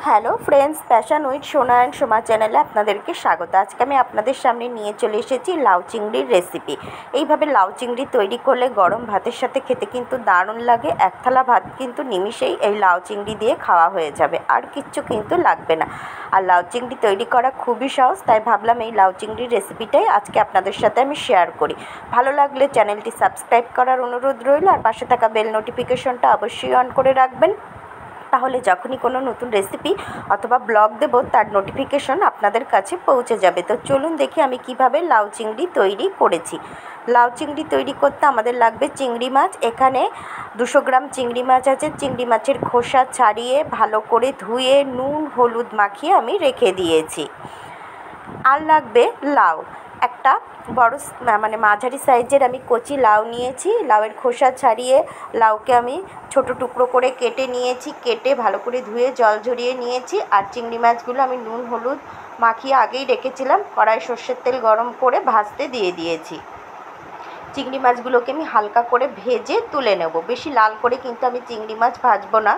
Hello friends, passion with সোনা and Soma চ্যানেলে আপনাদেরকে স্বাগত। আজকে আমি আপনাদের সামনে নিয়ে চলে এসেছি লাউ চিংড়ির রেসিপি। এইভাবে লাউ চিংড়ি তৈরি করলে গরম ভাতের সাথে খেতে কিন্তু দারুণ লাগে। এক থালা ভাত কিন্তু নিমিষেই এই লাউ চিংড়ি দিয়ে খাওয়া হয়ে যাবে, আর কিচ্ছু কিন্তু লাগবে না। আর লাউ চিংড়ি তৈরি করা খুবই সহজ, তাই ভাবলাম এই লাউ চিংড়ির রেসিপিটাই আজকে আপনাদের সাথে আমি শেয়ার করি। ভালো লাগলে চ্যানেলটি সাবস্ক্রাইব করার অনুরোধ রইল, আর পাশে থাকা বেল নোটিফিকেশনটা অবশ্যই অন করে রাখবেন। তাহলে যখনই কোনো নতুন রেসিপি অথবা ব্লগ দেব তার নোটিফিকেশন আপনাদের কাছে পৌঁছে যাবে। তো চলুন দেখি আমি কিভাবে লাউ চিংড়ি তৈরি করেছি। লাউ চিংড়ি তৈরি করতে আমাদের লাগবে চিংড়ি মাছ। এখানে 200 গ্রাম চিংড়ি মাছ আছে। চিংড়ি মাছের খোসা ছাড়িয়ে ভালো করে ধুয়ে নুন হলুদ মাখিয়ে আমি রেখে দিয়েছি। আর লাগবে লাউ, একটা বড় মাঝারি সাইজের আমি কচি লাউ নিয়েছি। লাউয়ের খোসা ছাড়িয়ে লাউকে আমি ছোট টুকরো করে কেটে নিয়েছি। কেটে ভালো করে ধুয়ে জল ঝরিয়ে নিয়েছি। আর চিংড়ি মাছগুলো আমি নুন হলুদ মাখিয়ে আগেই রেখেছিলাম। কড়াই সর্ষের তেল গরম করে ভাজতে দিয়ে দিয়েছি। চিংড়ি মাছগুলোকে আমি হালকা করে ভেজে তুলে নেব। বেশি লাল করে কিন্তু আমি চিংড়ি মাছ ভাজবো না।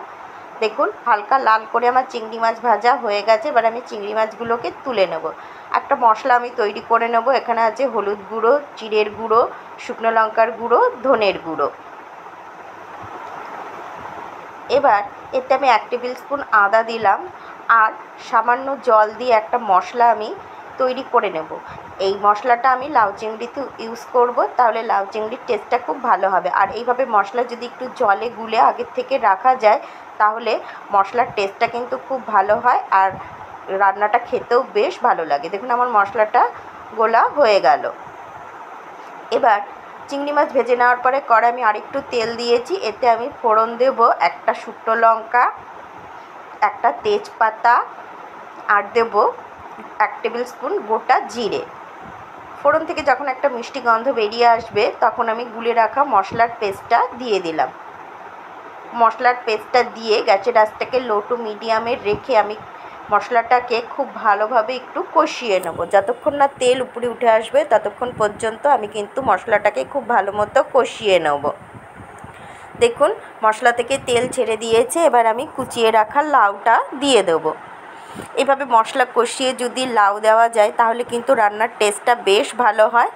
দেখুন, হালকা লাল করে আমার চিংড়ি মাছ ভাজা হয়ে গেছে। এবার আমি চিংড়ি মাছগুলোকে তুলে নেব। একটা মশলা আমি তৈরি করে নেব। এখানে আছে হলুদ গুঁড়ো, জিরের গুঁড়ো, শুকনো লঙ্কার গুঁড়ো, ধনের গুঁড়ো। এবার এতে আমি 1 টেবিল স্পুন আদা দিলাম, আর সামান্য জল দিয়ে একটা মশলা আমি তৈরি করে নেব। এই মশলাটা আমি লাউ চিংড়িতে ইউজ করব, তাহলে লাউ চিংড়ির টেস্টটা খুব ভালো হবে। আর এইভাবে মশলা যদি একটু জলে গুলে আগের থেকে রাখা যায়, তাহলে মশলার টেস্টটা কিন্তু খুব ভালো হয়, আর রান্নাটা খেতেও বেশ ভালো লাগে। দেখুন, আমার মশলাটা গোলা হয়ে গেল। এবার চিংড়ি মাছ ভেজে নেওয়ার পরে কড়াই আমি আরেকটু তেল দিয়েছি। এতে আমি ফোড়ন দেব একটা শুকনো লঙ্কা, একটা তেজপাতা, আর দেব 1 টেবিল স্পুন গোটা জিরে। ফোড়ন থেকে যখন একটা মিষ্টি গন্ধ বেরিয়ে আসবে, তখন আমি গুলে রাখা মশলার পেস্টটা দিয়ে দিলাম। মশলার পেস্টটা দিয়ে গ্যাসের আঁচটাকে লো টু মিডিয়ামে রেখে আমি মশলাটাকে খুব ভালোভাবে একটু কষিয়ে নেব। যতক্ষণ না তেল উপরে উঠে আসবে ততক্ষণ পর্যন্ত আমি কিন্তু মশলাটাকে খুব ভালো মতো কষিয়ে নেব। দেখুন, মশলা থেকে তেল ছেড়ে দিয়েছে। এবার আমি কুচিয়ে রাখা লাউটা দিয়ে দেবো। এভাবে মশলা কষিয়ে যদি লাউ দেওয়া যায়, তাহলে কিন্তু রান্নার টেস্টটা বেশ ভালো হয়।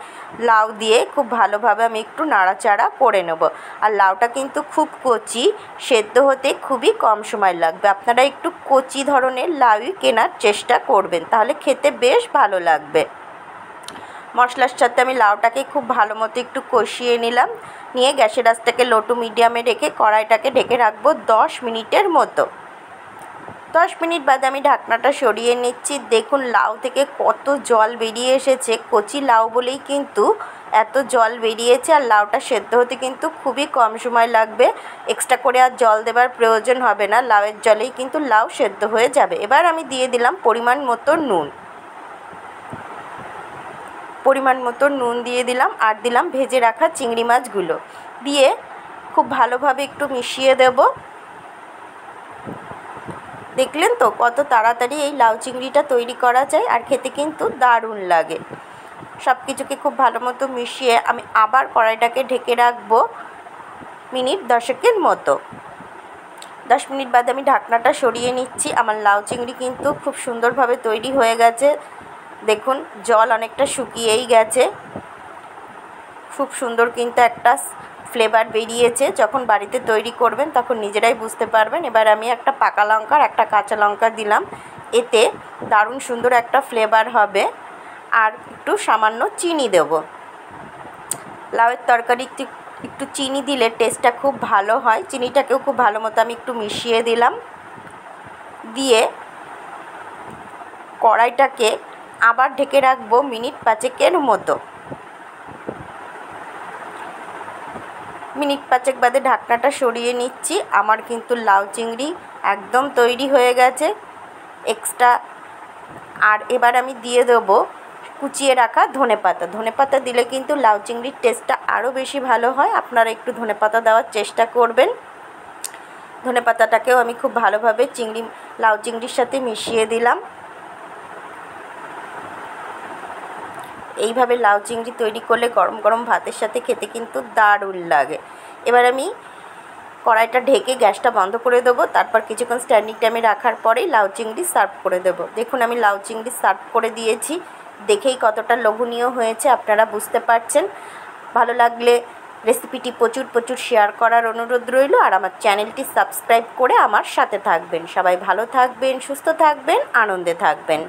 লাউ দিয়ে খুব ভালোভাবে আমি একটু নাড়াচাড়া করে নেব। আর লাউটা কিন্তু খুব কচি, সেদ্ধ হতে খুবই কম সময় লাগবে। আপনারা একটু কচি ধরনের লাউই কেনার চেষ্টা করবেন, তাহলে খেতে বেশ ভালো লাগবে। মশলার সাথে আমি লাউটাকে খুব ভালো মতো একটু কষিয়ে নিলাম। নিয়ে গ্যাসের আঁচটাকে লো টু মিডিয়ামে রেখে কড়াইটাকে ঢেকে রাখবো 10 মিনিটের মতো। 10 মিনিট বাদে আমি ঢাকনাটা সরিয়ে নিচ্ছি। দেখুন, লাউ থেকে কত জল বেরিয়ে এসেছে। কচি লাউ বলেই কিন্তু এত জল বেরিয়েছে। আর লাউটা সেদ্ধ হতে কিন্তু খুবই কম সময় লাগবে। এক্সট্রা করে আর জল দেবার প্রয়োজন হবে না, লাউয়ের জলেই কিন্তু লাউ সেদ্ধ হয়ে যাবে। এবার আমি দিয়ে দিলাম পরিমাণ মতো নুন। দিয়ে দিলাম, আর দিলাম ভেজে রাখা চিংড়ি মাছগুলো। দিয়ে খুব ভালোভাবে একটু মিশিয়ে দেব। দেখলেন তো কত তাড়াতাড়ি এই লাউ চিংড়িটা তৈরি করা যায়, আর খেতে কিন্তু দারুণ লাগে। সব কিছুকে খুব ভালো মতো মিশিয়ে আমি আবার কড়াইটাকে ঢেকে রাখবো মিনিট 10 মতো। 10 মিনিট বাদে আমি ঢাকনাটা সরিয়ে নিচ্ছি। আমার লাউ চিংড়ি কিন্তু খুব সুন্দরভাবে তৈরি হয়ে গেছে। দেখুন, জল অনেকটা শুকিয়েই গেছে। খুব সুন্দর কিন্তু একটা ফ্লেভার বেরিয়েছে। যখন বাড়িতে তৈরি করবেন তখন নিজেরাই বুঝতে পারবেন। এবার আমি একটা পাকা লঙ্কা আর একটা কাঁচা লঙ্কা দিলাম। এতে দারুণ সুন্দর একটা ফ্লেভার হবে। আর একটু সামান্য চিনি দেব। লাউয়ের তরকারি একটু চিনি দিলে টেস্টটা খুব ভালো হয়। চিনিটাকেও খুব ভালো মতো আমি একটু মিশিয়ে দিলাম। দিয়ে কড়াইটাকে আবার ঢেকে রাখবো মিনিট 5 মতো। মিনিট 5 বাদে ঢাকনাটা সরিয়ে নিচ্ছি। আমার কিন্তু লাউ চিংড়ি একদম তৈরি হয়ে গেছে। আর এবার আমি দিয়ে দেবো কুচিয়ে রাখা ধনেপাতা দিলে কিন্তু লাউ চিংড়ির টেস্টটা আরও বেশি ভালো হয়। আপনারা একটু ধনেপাতা দেওয়ার চেষ্টা করবেন। ধনেপাতাটাকেও আমি খুব ভালোভাবে লাউ চিংড়ির সাথে মিশিয়ে দিলাম। এইভাবে লাউ চিংড়ি তৈরি করলে গরম গরম ভাতের সাথে খেতে কিন্তু দারুণ লাগে। এবার আমি কড়াইটা ঢেকে গ্যাসটা বন্ধ করে দেবো। তারপর কিছুক্ষণ স্ট্যান্ডিং টাইমে রাখার পরেই লাউ চিংড়ি সার্ভ করে দেবো। দেখুন আমি লাউ চিংড়ি সার্ভ করে দিয়েছি, দেখেই কতটা লোভনীয় হয়েছে আপনারা বুঝতে পারছেন। ভালো লাগলে রেসিপিটি প্রচুর শেয়ার করার অনুরোধ রইল, আর আমার চ্যানেলটি সাবস্ক্রাইব করে আমার সাথে থাকবেন। সবাই ভালো থাকবেন, সুস্থ থাকবেন, আনন্দে থাকবেন।